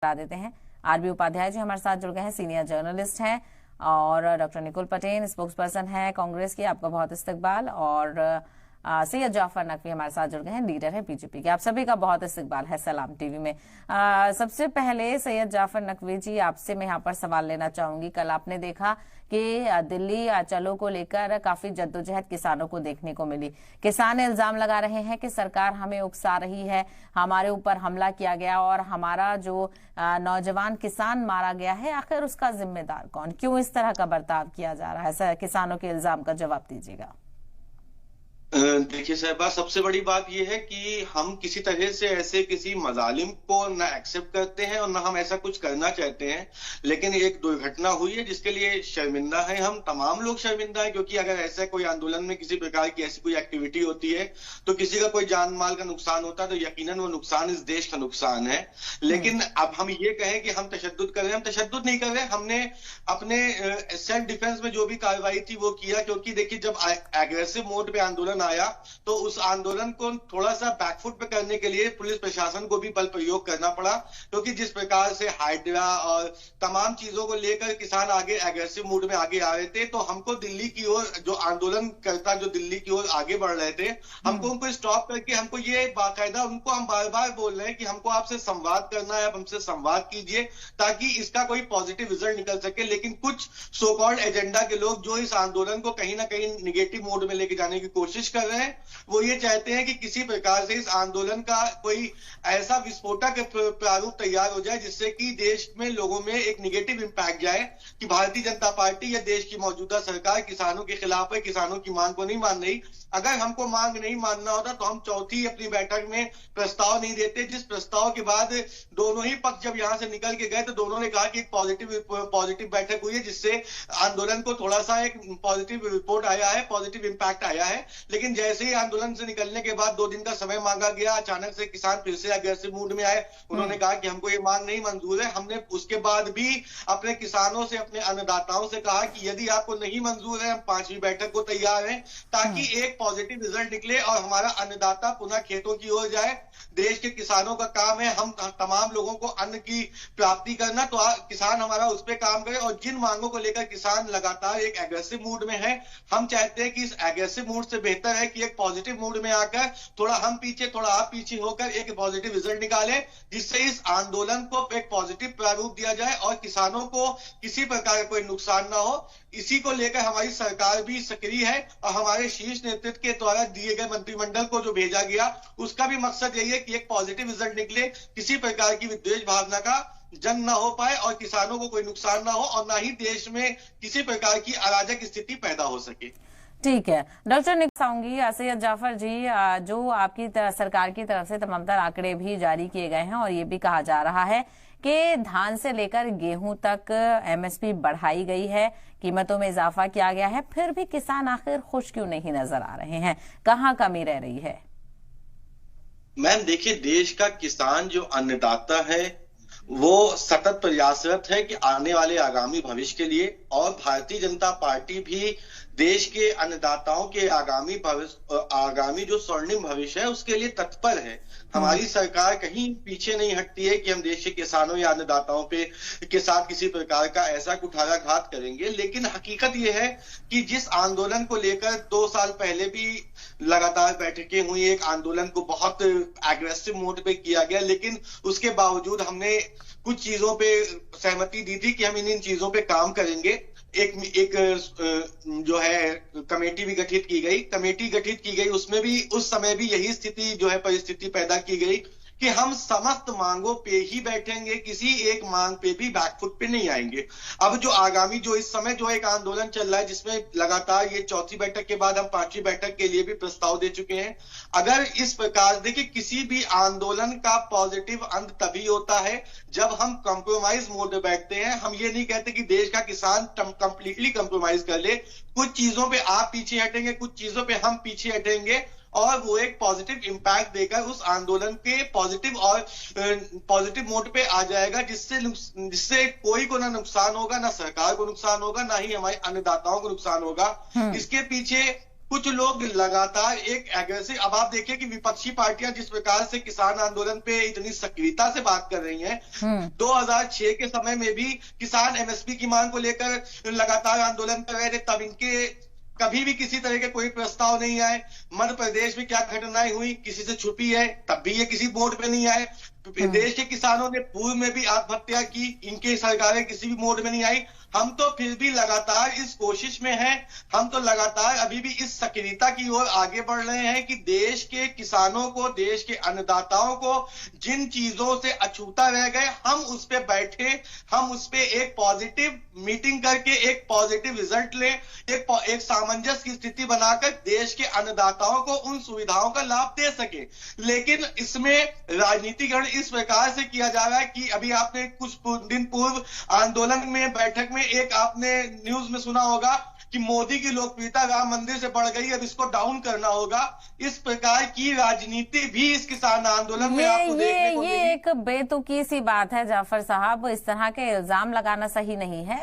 करा देते हैं। आरबी उपाध्याय जी हमारे साथ जुड़ गए हैं, सीनियर जर्नलिस्ट हैं, और doctor Nikul Patel spokes person है कांग्रेस की, आपका बहुत इस्तकबाल। और सैयद जाफर नकवी हमारे साथ जुड़ गए हैं, लीडर है बीजेपी के। आप सभी का बहुत इस्तकबाल है सलाम टीवी में। सबसे पहले सैयद जाफर नकवी जी, आपसे मैं यहाँ पर सवाल लेना चाहूंगी। कल आपने देखा कि दिल्ली चलो को लेकर काफी जद्दोजहद किसानों को देखने को मिली। किसान इल्जाम लगा रहे हैं कि सरकार हमें उकसा रही है, हमारे ऊपर हमला किया गया और हमारा जो नौजवान किसान मारा गया है, आखिर उसका जिम्मेदार कौन? क्यों इस तरह का बर्ताव किया जा रहा है? किसानों के इल्जाम का जवाब दीजिएगा। देखिए साहबा, सबसे बड़ी बात यह है कि हम किसी तरह से ऐसे किसी मजालिम को ना एक्सेप्ट करते हैं और ना हम ऐसा कुछ करना चाहते हैं। लेकिन एक दुर्घटना हुई है जिसके लिए शर्मिंदा है, हम तमाम लोग शर्मिंदा है। क्योंकि अगर ऐसा कोई आंदोलन में किसी प्रकार की ऐसी कोई एक्टिविटी होती है तो किसी का कोई जान माल का नुकसान होता है, तो यकीनन वो नुकसान इस देश का नुकसान है। लेकिन अब हम ये कहें कि हम तशद्दुद कर रहे हैं, हम तशद्दुद नहीं कर रहे। हमने अपने सेल्फ डिफेंस में जो भी कार्रवाई थी वो किया। क्योंकि देखिए, जब एग्रेसिव मोड पे आंदोलन आया तो उस आंदोलन को थोड़ा सा बैकफुट पे करने के लिए पुलिस प्रशासन को भी बल प्रयोग करना पड़ा। क्योंकि जिस प्रकार से हाइड्रा और तमाम चीजों को लेकर किसान आगे एग्रेसिव मूड में आगे आ रहे थे, तो हमको दिल्ली की ओर जो आंदोलन करता जो दिल्ली की ओर आगे बढ़ रहे थे, हमको उनको स्टॉप करके हमको ये बाकायदा उनको हम बार बार बोल रहे हैं कि हमको आपसे संवाद करना है, आप हमसे संवाद कीजिए ताकि इसका कोई पॉजिटिव रिजल्ट निकल सके। लेकिन कुछ सो कॉल्ड एजेंडा के लोग जो इस आंदोलन को कहीं ना कहीं निगेटिव मोड में लेके जाने की कोशिश कर रहे हैं, वो ये चाहते हैं कि किसी प्रकार से इस आंदोलन का कोई ऐसा विस्फोटक प्रारूप तैयार हो जाए जिससे कि देश में लोगों में एक निगेटिव इंपैक्ट जाए कि भारतीय जनता पार्टी या देश की मौजूदा सरकार किसानों के खिलाफ है, किसानों की मांग को नहीं मान रही। अगर हमको मांग नहीं मानना होता तो हम चौथी अपनी बैठक में प्रस्ताव नहीं देते, जिस प्रस्ताव के बाद दोनों ही पक्ष जब यहां से निकल के गए तो दोनों ने कहा कि एक पॉजिटिव बैठक हुई है जिससे आंदोलन को थोड़ा सा एक पॉजिटिव रिपोर्ट आया है, पॉजिटिव इंपैक्ट आया है। लेकिन जैसे ही आंदोलन से निकलने के बाद 2 दिन का समय मांगा गया, अचानक से किसान फिर से एग्रेसिव मूड में आए। उन्होंने कहा कि हमको ये मांग नहीं मंजूर है। हमने उसके बाद भी अपने किसानों से, अपने अन्नदाताओं से कहा कि यदि आपको नहीं मंजूर है, हम 5वीं बैठक को तैयार हैं ताकि एक पॉजिटिव रिजल्ट निकले और हमारा अन्नदाता पुनः खेतों की ओर जाए। देश के किसानों का काम है हम तमाम लोगों को अन्न की प्राप्ति करना, तो किसान हमारा उस पर काम करे। और जिन मांगों को लेकर किसान लगातार एक एग्रेसिव मूड में है, हम चाहते हैं कि इस एग्रेसिव मूड से बेहतर है कि एक पॉजिटिव मूड में आकर थोड़ा हम पीछे थोड़ा आप पीछे होकर एक पॉजिटिव रिजल्ट निकाले, जिससे इस आंदोलन को एक पॉजिटिव प्रारूप दिया जाए और किसानों को किसी प्रकार का कोई नुकसान ना हो। इसी को लेकर हमारी सरकार भी सक्रिय है और हमारे शीर्ष नेतृत्व के द्वारा दिए गए मंत्रिमंडल को जो भेजा गया उसका भी मकसद यही है कि एक पॉजिटिव रिजल्ट निकले, किसी प्रकार की विद्वेष भावना का जन्म ना हो पाए और किसानों को कोई नुकसान ना हो और ना ही देश में किसी प्रकार की अराजक स्थिति पैदा हो सके। ठीक है डॉक्टर निकुल, आऊंगी सैयद जाफर जी, जो आपकी सरकार की तरफ से तमाम आंकड़े भी जारी किए गए हैं और ये भी कहा जा रहा है कि धान से लेकर गेहूं तक एमएसपी बढ़ाई गई है, कीमतों में इजाफा किया गया है, फिर भी किसान आखिर खुश क्यों नहीं नजर आ रहे हैं? कहाँ कमी रह रही है? मैम देखिए, देश का किसान जो अन्नदाता है वो सतत प्रयासरत है कि आने वाले आगामी भविष्य के लिए, और भारतीय जनता पार्टी भी देश के अन्नदाताओं के आगामी जो स्वर्णिम भविष्य है उसके लिए तत्पर है। हमारी सरकार कहीं पीछे नहीं हटती है कि हम देश के किसानों या अन्नदाताओं के साथ किसी प्रकार का ऐसा कुठाराघात करेंगे। लेकिन हकीकत यह है कि जिस आंदोलन को लेकर 2 साल पहले भी लगातार बैठकें हुई, एक आंदोलन को बहुत एग्रेसिव मोड पे किया गया, लेकिन उसके बावजूद हमने कुछ चीजों पे सहमति दी थी कि हम इन चीजों पे काम करेंगे। एक जो है कमेटी भी गठित की गई, उसमें भी उस समय भी यही स्थिति जो है परिस्थिति पैदा की गई कि हम समस्त मांगों पे ही बैठेंगे, किसी एक मांग पे भी बैकफुट पे नहीं आएंगे। अब जो आगामी जो इस समय जो एक आंदोलन चल रहा है जिसमें लगातार ये 4थी बैठक के बाद हम 5वीं बैठक के लिए भी प्रस्ताव दे चुके हैं। अगर इस प्रकार देखिए, किसी भी आंदोलन का पॉजिटिव अंत तभी होता है जब हम कंप्रोमाइज मोड में बैठते हैं। हम ये नहीं कहते कि देश का किसान कंप्लीटली कंप्रोमाइज कर ले, कुछ चीजों पे आप पीछे हटेंगे, कुछ चीजों पे हम पीछे हटेंगे और वो एक पॉजिटिव इंपैक्ट देकर उस आंदोलन के पॉजिटिव मोड पे आ जाएगा, जिससे कोई को ना नुकसान होगा, ना सरकार को नुकसान होगा, ना ही हमारे अन्नदाताओं को नुकसान होगा। इसके पीछे कुछ लोग लगातार एक एग्रेसिव, अब आप देखिए कि विपक्षी पार्टियां जिस प्रकार से किसान आंदोलन पे इतनी सक्रियता से बात कर रही हैं, 2006 के समय में भी किसान एमएसपी की मांग को लेकर लगातार आंदोलन कर रहे थे, तब इनके कभी भी किसी तरह के कोई प्रस्ताव नहीं आए। मध्य प्रदेश में क्या घटनाएं हुई, किसी से छुपी है, तब भी ये किसी बोर्ड पे नहीं आए। देश के किसानों ने पूर्व में भी आत्महत्या की, इनकी सरकारें किसी भी मोड में नहीं आई। हम तो फिर भी लगातार इस कोशिश में हैं, हम तो लगातार अभी भी इस सक्रियता की ओर आगे बढ़ रहे हैं कि देश के किसानों को, देश के अन्नदाताओं को जिन चीजों से अछूता रह गए, हम उस पे बैठे, हम उस पे एक पॉजिटिव मीटिंग करके एक पॉजिटिव रिजल्ट लें, एक सामंजस्य की स्थिति बनाकर देश के अन्नदाताओं को उन सुविधाओं का लाभ दे सके। लेकिन इसमें राजनीतिकरण इस प्रकार से किया जा रहा है कि अभी आपने कुछ दिन पूर्व आंदोलन में, बैठक में एक आपने न्यूज में सुना होगा कि मोदी की लोकप्रियता राम मंदिर से बढ़ गई, अब इसको डाउन करना होगा। इस प्रकार की राजनीति भी इस किसान आंदोलन में आपको देखने को ये एक बेतुकी सी बात है जाफर साहब, इस तरह के इल्जाम लगाना सही नहीं है।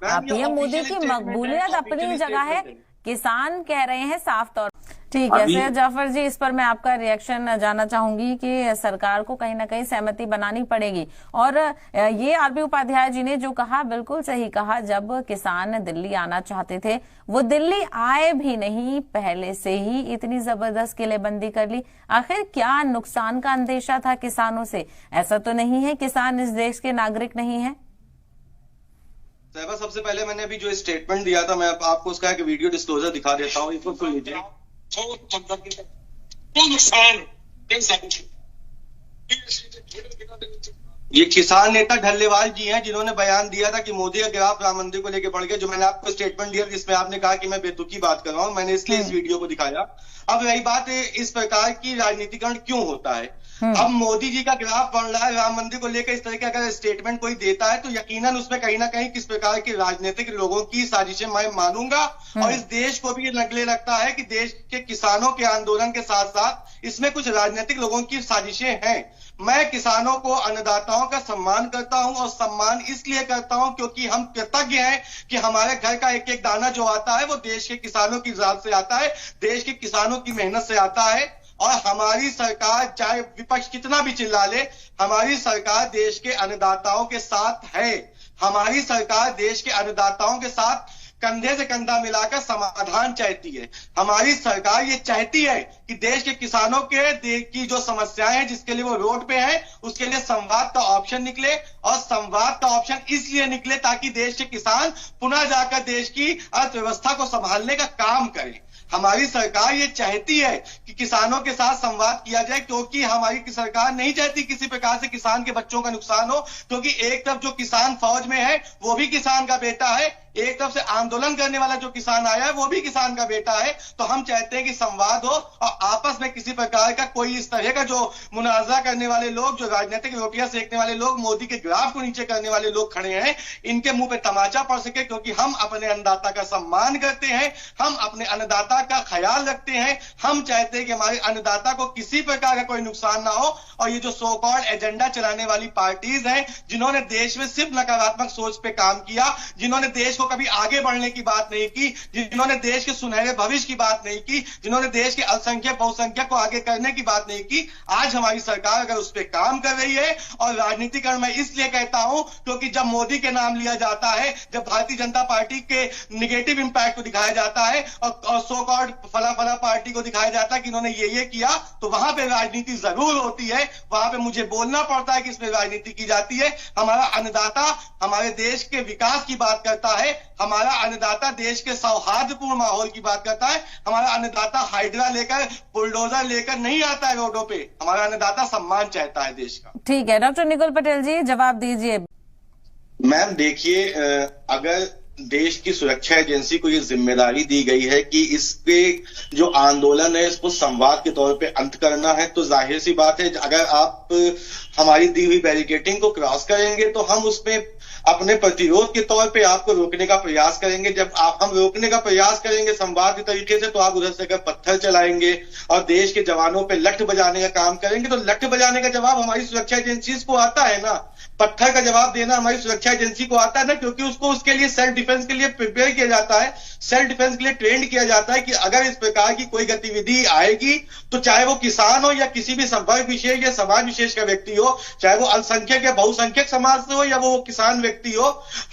पीएम मोदी की मकबूलियत अपनी जगह है, किसान कह रहे हैं साफ तौर। ठीक है सैयद जाफर जी, इस पर मैं आपका रिएक्शन जानना चाहूंगी कि सरकार को कहीं ना कहीं सहमति बनानी पड़ेगी। और ये आरबी उपाध्याय जी ने जो कहा बिल्कुल सही कहा, जब किसान दिल्ली आना चाहते थे वो दिल्ली आए भी नहीं, पहले से ही इतनी जबरदस्त किलेबंदी कर ली। आखिर क्या नुकसान का अंदेशा था किसानों से? ऐसा तो नहीं है किसान इस देश के नागरिक नहीं है। सबसे पहले मैंने अभी जो स्टेटमेंट दिया था, मैं आपको उसका एक वीडियो डिस्क्लोजर दिखा देता हूँ, इसको सुन लीजिए। ये किसान नेता ढल्लेवाल जी हैं जिन्होंने बयान दिया था कि मोदी का गिराफ राम मंदिर को लेकर बढ़ गया। जो मैंने आपको स्टेटमेंट दिया जिसमें आपने कहा कि मैं बेतुकी बात कर रहा हूं, मैंने इसलिए इस वीडियो को दिखाया। अब रही बात है इस प्रकार की राजनीतिकरण क्यों होता है। अब मोदी जी का ग्राफ बढ़ रहा है राम मंदिर को लेकर, इस तरह का अगर स्टेटमेंट कोई देता है तो यकीनन उसमें कहीं ना कहीं किस प्रकार की राजनीतिक लोगों की साजिशें मैं मानूंगा। और इस देश को भी ये नगले लगता है कि देश के किसानों के आंदोलन के साथ साथ इसमें कुछ राजनीतिक लोगों की साजिशें हैं। मैं किसानों को, अन्नदाताओं का सम्मान करता हूं, और सम्मान इसलिए करता हूं क्योंकि हम कृतज्ञ हैं कि हमारे घर का एक एक दाना जो आता है वो देश के किसानों की जात से आता है, देश के किसानों की मेहनत से आता है। और हमारी सरकार, चाहे विपक्ष कितना भी चिल्ला ले, हमारी सरकार देश के अन्नदाताओं के साथ है। हमारी सरकार देश के अन्नदाताओं के साथ कंधे से कंधा मिलाकर समाधान चाहती है। हमारी सरकार ये चाहती है कि देश के किसानों की जो समस्याएं हैं जिसके लिए वो रोड पे हैं, उसके लिए संवाद का ऑप्शन निकले। और संवाद का ऑप्शन इसलिए निकले ताकि देश के किसान पुनः जाकर देश की अर्थव्यवस्था को संभालने का काम करें। हमारी सरकार ये चाहती है कि किसानों के साथ संवाद किया जाए, क्योंकि हमारी सरकार नहीं चाहती किसी प्रकार से किसान के बच्चों का नुकसान हो। क्योंकि एक तरफ जो किसान फौज में है वो भी किसान का बेटा है, एक तरफ से आंदोलन करने वाला जो किसान आया है वो भी किसान का बेटा है। तो हम चाहते हैं कि संवाद हो और आपस में किसी प्रकार का कोई इस तरह का जो मुनाजरा करने वाले लोग, जो राजनीतिक रोटियां सेकने वाले लोग, मोदी के ग्राफ को नीचे करने वाले लोग खड़े हैं, इनके मुंह पे तमाचा पड़ सके। क्योंकि हम अपने अन्नदाता का सम्मान करते हैं, हम अपने अन्नदाता का ख्याल रखते हैं। हम चाहते हैं कि हमारे अन्नदाता को किसी प्रकार का कोई नुकसान ना हो। और ये जो सो कॉल्ड एजेंडा चलाने वाली पार्टीज हैं, जिन्होंने देश में सिर्फ नकारात्मक सोच पे काम किया, जिन्होंने देश कभी आगे बढ़ने की बात नहीं की, जिन्होंने देश के सुनहरे भविष्य की बात नहीं की, जिन्होंने देश के अल्पसंख्यक बहुसंख्यक को आगे करने की बात नहीं की, आज हमारी सरकार अगर उस पर काम कर रही है। और राजनीतिकरण मैं इसलिए कहता हूं क्योंकि जब मोदी के नाम लिया जाता है, जब भारतीय जनता पार्टी के निगेटिव इंपैक्ट को दिखाया जाता है और सो कॉल्ड फला फला पार्टी को दिखाया जाता है कि इन्होंने ये किया, तो वहां पे राजनीति जरूर होती है, वहां पे मुझे बोलना पड़ता है कि इसमें राजनीति की जाती है। हमारा अन्नदाता हमारे देश के विकास की बात करता है, हमारा अन्नदाता देश के सौहार्दपूर्ण माहौल की बात करता है। हमारा अन्नदाता हाइड्रा लेकर, बुलडोजर लेकर नहीं आता है रोडों पे। हमारा अन्नदाता सम्मान चाहता है देश का। ठीक है, डॉक्टर निकुल पटेल जी जवाब दीजिए। मैम देखिए, अगर देश की सुरक्षा एजेंसी को ये जिम्मेदारी दी गई है कि इसके जो आंदोलन है इसको संवाद के तौर पे अंत करना है, तो जाहिर सी बात है अगर आप हमारी दी हुई बैरिकेडिंग को क्रॉस करेंगे तो हम उसमें अपने प्रतिरोध के तौर पे आपको रोकने का प्रयास करेंगे। जब हम रोकने का प्रयास करेंगे संवाद के तरीके से, तो आप उधर से अगर पत्थर चलाएंगे और देश के जवानों पे लठ बजाने का काम करेंगे, तो लठ बजाने का जवाब हमारी सुरक्षा एजेंसी को आता है ना, पत्थर का जवाब देना हमारी सुरक्षा एजेंसी को आता है ना, क्योंकि उसको उसके लिए सेल्फ डिफेंस के लिए प्रिपेयर किया जाता है। सेल्फ डिफेंस के लिए ट्रेंड किया जाता है कि अगर इस प्रकार की कोई गतिविधि आएगी तो चाहे वो किसान हो या किसी भी संवर्ग विशेष या समाज विशेष का व्यक्ति हो, चाहे वो अल्पसंख्यक या बहुसंख्यक समाज से हो या वो किसान व्यक्ति हो,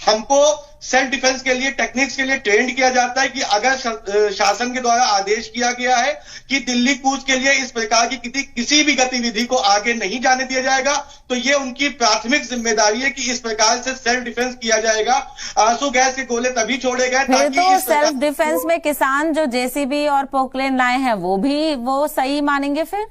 हमको सेल्फ डिफेंस के लिए टेक्निक्स के लिए ट्रेंड किया जाता है कि अगर शासन के द्वारा आदेश किया गया है कि दिल्ली कूच के लिए इस प्रकार की किसी भी गतिविधि को आगे नहीं जाने दिया जाएगा, तो ये उनकी प्राथमिक जिम्मेदारी है कि इस प्रकार से सेल्फ डिफेंस किया जाएगा। आंसू गैस के गोले तभी छोड़े गए ताकि तो सेल्फ डिफेंस में किसान जो जेसीबी और पोकलेन लाए हैं वो सही मानेंगे? फिर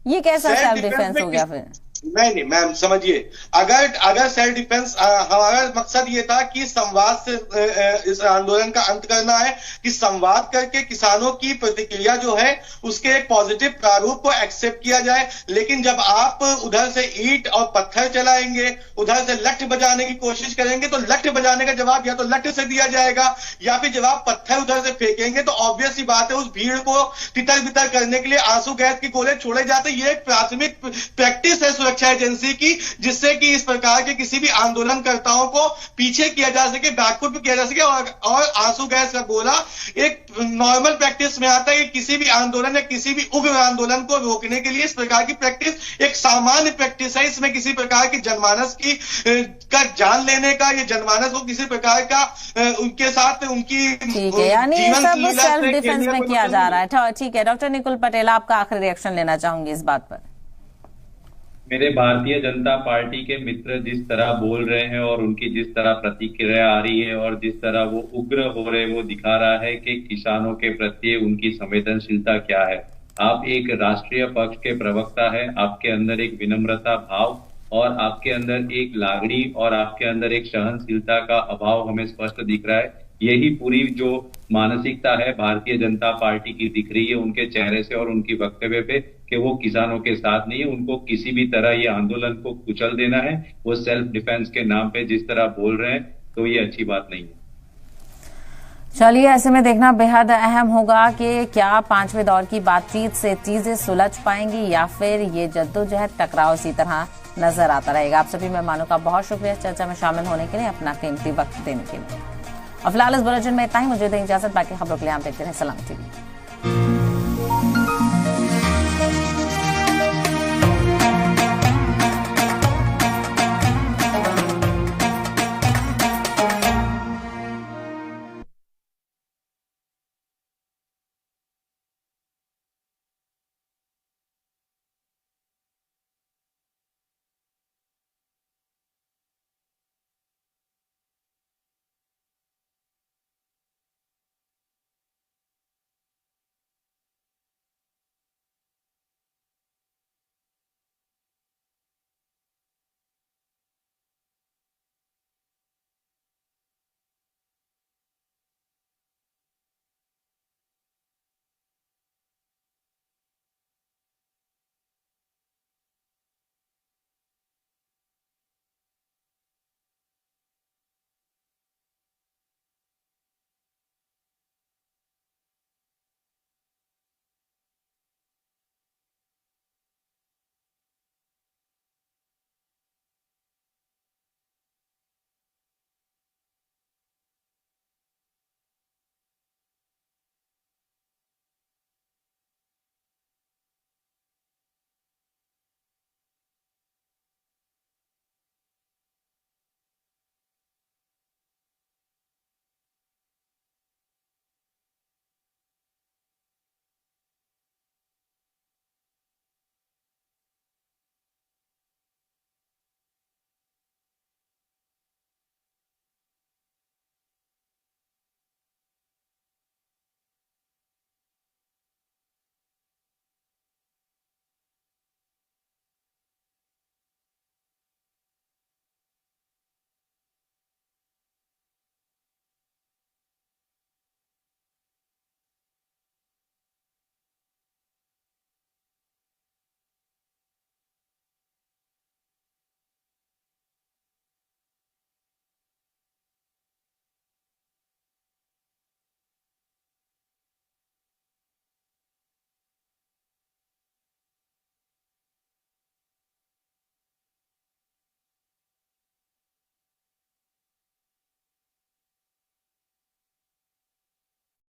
ये कैसा सेल्फ डिफेंस हो गया? फिर नहीं मैम समझिए, अगर सेल्फ डिफेंस हमारा मकसद ये था कि संवाद से इस आंदोलन का अंत करना है, कि संवाद करके किसानों की प्रतिक्रिया जो है उसके एक पॉजिटिव प्रारूप को एक्सेप्ट किया जाए। लेकिन जब आप उधर से ईंट और पत्थर चलाएंगे, उधर से लठ बजाने की कोशिश करेंगे, तो लठ बजाने का जवाब या तो लठ से दिया जाएगा या फिर जब आप पत्थर उधर से फेंकेंगे तो ऑब्वियस सी बात है उस भीड़ को तितर बितर करने के लिए आंसू गैस के गोले छोड़े जाते। ये एक प्राथमिक प्रैक्टिस है सुरक्षा एजेंसी की, जिससे कि इस प्रकार के किसी भी आंदोलनकर्ताओं को पीछे किया जा सके, बैकफुट पे किया जा सके। और आंसू गैस का गोला एक नॉर्मल प्रैक्टिस में आता है कि किसी भी आंदोलन या किसी भी उग्र आंदोलन को रोकने के लिए इस प्रकार की प्रैक्टिस एक सामान्य प्रैक्टिस है। इसमें किसी प्रकार की जनमानस की का जान लेने का या जनमानस को किसी प्रकार का उनके साथ उनकी ठीक है, यानी सब सेल्फ डिफेंस में किया जा रहा है। ठीक है डॉक्टर निकुल पटेल, आपका आखिरी रिएक्शन लेना चाहूंगी इस बात पर। मेरे भारतीय जनता पार्टी के मित्र जिस तरह बोल रहे हैं और उनकी जिस तरह प्रतिक्रिया आ रही है और जिस तरह वो उग्र हो रहे, वो दिखा रहा है कि किसानों के प्रति उनकी संवेदनशीलता क्या है। आप एक राष्ट्रीय पक्ष के प्रवक्ता है, आपके अंदर एक विनम्रता भाव और आपके अंदर एक लागणी और आपके अंदर एक सहनशीलता का अभाव हमें स्पष्ट दिख रहा है। यही पूरी जो मानसिकता है भारतीय जनता पार्टी की दिख रही है उनके चेहरे से और उनकी वक्तव्य पे, कि वो किसानों के साथ नहीं है। उनको किसी भी तरह ये आंदोलन को कुचल देना है। वो सेल्फ डिफेंस के नाम पे जिस तरह बोल रहे हैं तो ये अच्छी बात नहीं है। चलिए, ऐसे में देखना बेहद अहम होगा कि क्या पांचवें दौर की बातचीत से चीजें सुलझ पाएंगी या फिर ये जद्दोजहद टकराव इसी तरह नजर आता रहेगा। आप सभी मेहमानों का बहुत शुक्रिया चर्चा में शामिल होने के लिए, अपना कीमती वक्त देने के लिए। और फिलहाल इस बुलेटिन में इतना ही। मुझे दें इजाजत, बाकी खबरों के लिए आप देखते रहे सलाम टीवी।